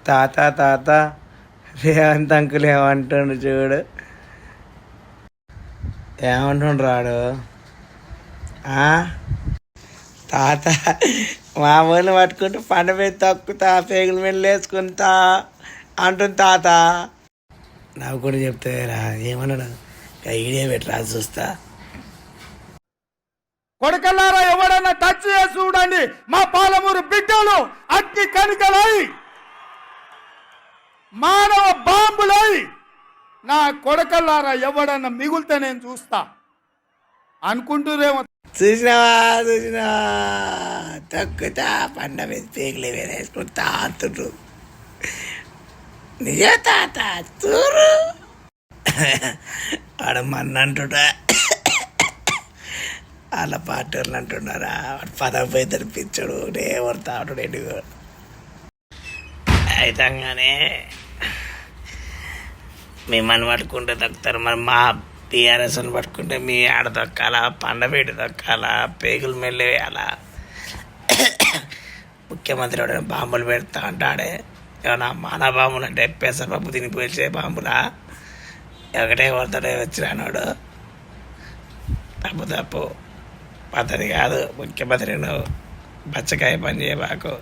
తాత తాత రేవంత్ అంకుల్ ఏమంటుండు చూడు, ఏమంటుండు రాడు. తాత మా ఊళ్ళని పట్టుకుంటూ పండ మీద తొక్కుతా, పేగుల మీద వేసుకుంటా అంటుంది తాత. నాకు కూడా చెప్తారా ఏమన్నాడు, ఐడియా పెట్టరా చూస్తా. కొడకల్లారా ఎవడన్నా టచ్ చేసి చూడండి, మా పాలమూరు బిడ్డలు అగ్ని కణికలై మానవ బాంబులై నా కొడకల్లారా ఎవడన్నా మిగులుతా నేను చూస్తా అనుకుంటురేమో. చూసినావా తొక్కుతా పండ మీద పేగులే వేసుకుంటా అంటుండ్రు. నిజ తాత చూరు ఆడ మన్నంటుడా వాళ్ళ పార్టీ వాళ్ళు అంటున్నారా, వాడు పదవి పోయి తెరిపించాడు ఎవరు ఎడుగు అయితంగానే మిమ్మల్ని పట్టుకుంటే తొక్కుతారు. మరి మా టీఆర్ఎస్ని పట్టుకుంటే మీ ఆడ తొక్కాలా, పండబేటి తొక్కాలా, పేగులు మెల్లి వేయాలా. ముఖ్యమంత్రి ఎవడైనా బాంబులు పెడతా అంటాడే, ఏమన్నా మానవ బాంబులు అంటే పెసరపప్పు తినిపోయే బాంబులా, ఒకటే కొడతాడే వచ్చినాడు. తప్పు పద్ధతి కాదు. ముఖ్యమంత్రి నువ్వు బచ్చకాయ పని చేయబాకు.